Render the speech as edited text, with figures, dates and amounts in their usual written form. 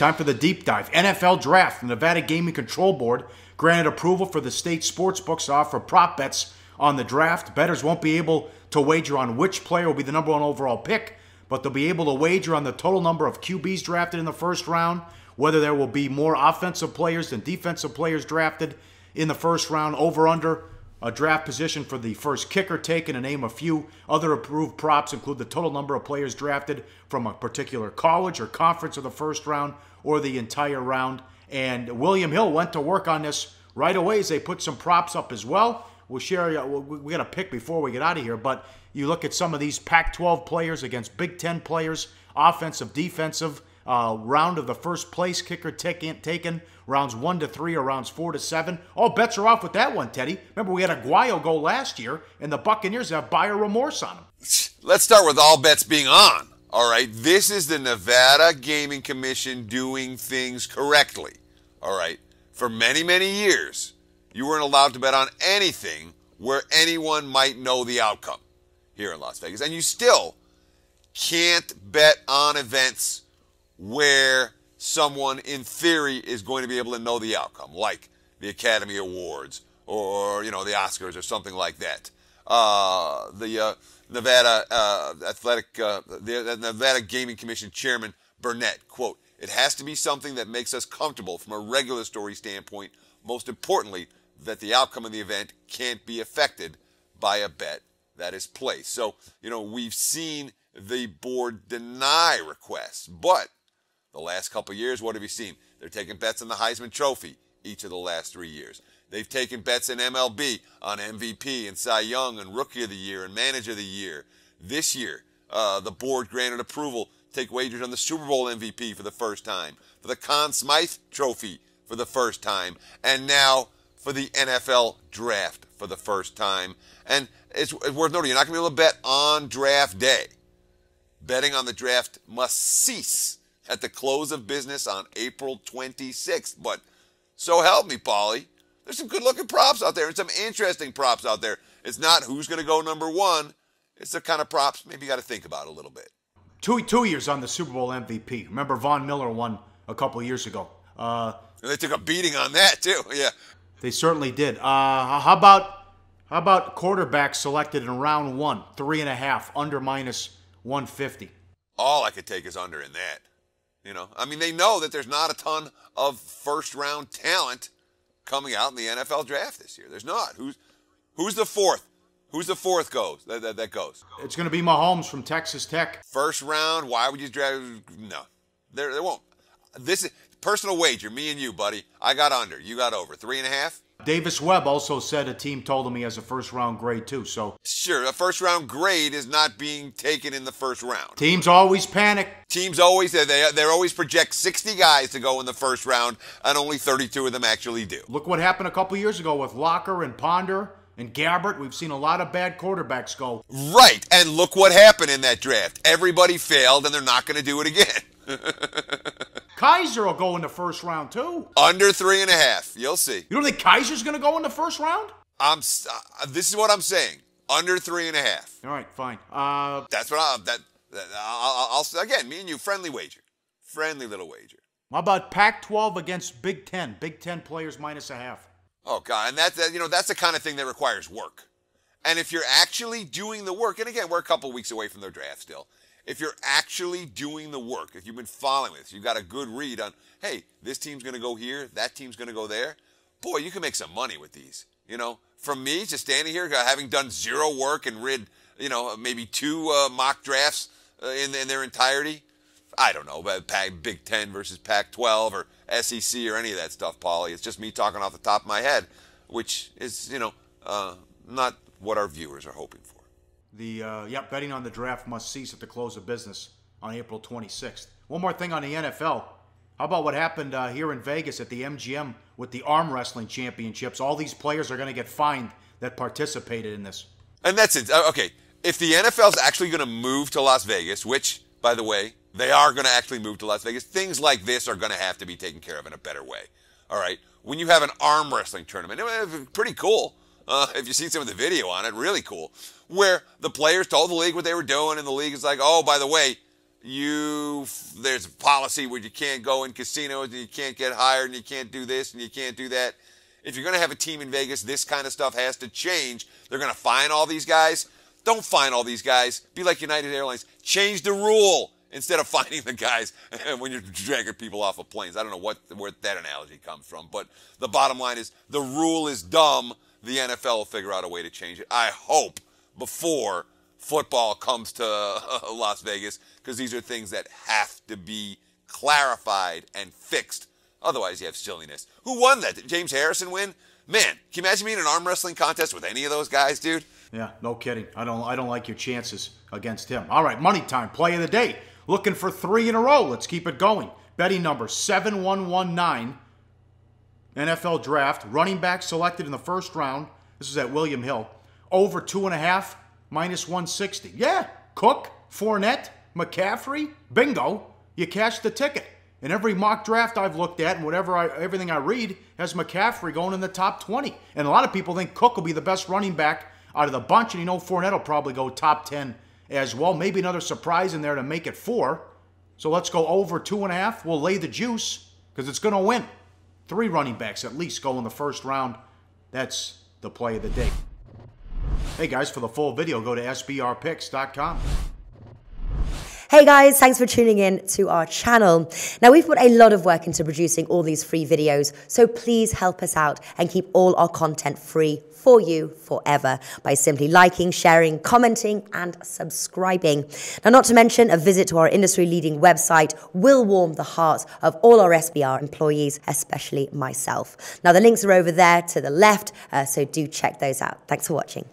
time for the deep dive. NFL Draft. The Nevada Gaming Control Board granted approval for the state sports books to offer prop bets on the draft. Bettors won't be able to wager on which player will be the number one overall pick, but they'll be able to wager on the total number of QBs drafted in the first round, whether there will be more offensive players than defensive players drafted in the first round, over under a draft position for the first kicker taken, to name a few. Other approved props include the total number of players drafted from a particular college or conference of the first round or the entire round. And William Hill went to work on this right away as they put some props up as well. We'll share, we got to pick before we get out of here, but you look at some of these Pac-12 players against Big Ten players, offensive, defensive, round of the first place kicker taken, rounds 1 to 3 or rounds 4 to 7. All bets are off with that one, Teddy. Remember, we had Aguayo go last year, and the Buccaneers have buyer remorse on them. Let's start with all bets being on. All right, this is the Nevada Gaming Commission doing things correctly. All right, for many, many years, you weren't allowed to bet on anything where anyone might know the outcome here in Las Vegas. And you still can't bet on events where someone, in theory, is going to be able to know the outcome, like the Academy Awards or, the Oscars or something like that. The Nevada Gaming Commission Chairman Burnett, quote, "It has to be something that makes us comfortable from a regulatory standpoint. Most importantly, that the outcome of the event can't be affected by a bet that is placed." So, we've seen the board deny requests, but the last couple of years, what have you seen? They're taking bets on the Heisman Trophy each of the last 3 years. They've taken bets in MLB on MVP and Cy Young and Rookie of the Year and Manager of the Year. This year, the board granted approval to take wagers on the Super Bowl MVP for the first time, for the Conn Smythe Trophy for the first time, and now for the NFL Draft for the first time. And it's worth noting, you're not going to be able to bet on draft day. Betting on the draft must cease at the close of business on April 26th. But so help me, Pauly, there's some good-looking props out there and some interesting props out there. It's not who's going to go number one. It's the kind of props maybe you got to think about a little bit. Two years on the Super Bowl MVP. Remember, Von Miller won a couple years ago. And they took a beating on that, too. Yeah. They certainly did. How about quarterbacks selected in round 1, 3.5, under -150? All I could take is under in that. They know that there's not a ton of first-round talent coming out in the NFL draft this year. There's not. Who's the fourth? Who's the fourth that goes? It's going to be Mahomes from Texas Tech. First round, why would you draft? No. There won't. This is personal wager, me and you, buddy. I got under. You got over. 3.5? Davis Webb also said a team told him he has a first-round grade, too. So sure, a first-round grade is not being taken in the first round. Teams always panic. Teams always, they always project 60 guys to go in the first round, and only 32 of them actually do. Look what happened a couple years ago with Locker and Ponder and Gabbert. We've seen a lot of bad quarterbacks go. Right, and look what happened in that draft. Everybody failed, and they're not going to do it again. Kaiser will go in the first round, too. Under 3.5. You'll see. You don't think Kaiser's going to go in the first round? This is what I'm saying. Under 3.5. All right, fine. That's what I'll again, me and you, friendly wager. Friendly little wager. How about Pac-12 against Big Ten? Big Ten players -0.5. Oh, God. And that's the kind of thing that requires work. And if you're actually doing the work, and again, we're a couple weeks away from the draft still. If you're actually doing the work, if you've been following this, you've got a good read on, hey, this team's going to go here, that team's going to go there. Boy, you can make some money with these. From me, just standing here, having done zero work and read, maybe 2 mock drafts in their entirety. I don't know about Big Ten versus Pac-12 or SEC or any of that stuff, Pauly. It's just me talking off the top of my head, which is, not what our viewers are hoping for. Betting on the draft must cease at the close of business on April 26th. One more thing on the NFL. How about what happened here in Vegas at the MGM with the arm wrestling championships? All these players are going to get fined that participated in this. And that's it. Okay, if the NFL's actually going to move to Las Vegas, which, by the way, they are going to actually move to Las Vegas, things like this are going to have to be taken care of in a better way. All right? When you have an arm wrestling tournament, it's pretty cool. If you've seen some of the video on it, really cool. Where the players told the league what they were doing, and the league is like, oh, by the way, there's a policy where you can't go in casinos and you can't get hired and you can't do this and you can't do that. If you're going to have a team in Vegas, this kind of stuff has to change. They're going to fine all these guys. Don't fine all these guys. Be like United Airlines. Change the rule instead of fining the guys when you're dragging people off of planes. I don't know where that analogy comes from, but the bottom line is the rule is dumb. The NFL will figure out a way to change it. I hope before football comes to Las Vegas, because these are things that have to be clarified and fixed. Otherwise, you have silliness. Who won that? Did James Harrison win? Man, can you imagine me in an arm wrestling contest with any of those guys, dude? Yeah, no kidding. I don't like your chances against him. All right, money time. Play of the day. Looking for 3 in a row. Let's keep it going. Betting number 7119. NFL draft. Running back selected in the first round. This is at William Hill. Over 2.5, minus 160. Yeah, Cook, Fournette, McCaffrey. Bingo. You cashed the ticket. In every mock draft I've looked at and everything I read has McCaffrey going in the top 20. And a lot of people think Cook will be the best running back out of the bunch, and Fournette will probably go top 10 as well. Maybe another surprise in there to make it 4. So let's go over 2.5. We'll lay the juice because it's going to win. 3 running backs at least go in the first round. That's the play of the day. Hey guys, for the full video, go to sbrpicks.com. Hey guys, thanks for tuning in to our channel. Now, we've put a lot of work into producing all these free videos, so please help us out and keep all our content free for you forever by simply liking, sharing, commenting, and subscribing. Now, not to mention, a visit to our industry-leading website will warm the hearts of all our SBR employees, especially myself. Now, the links are over there to the left, so do check those out. Thanks for watching.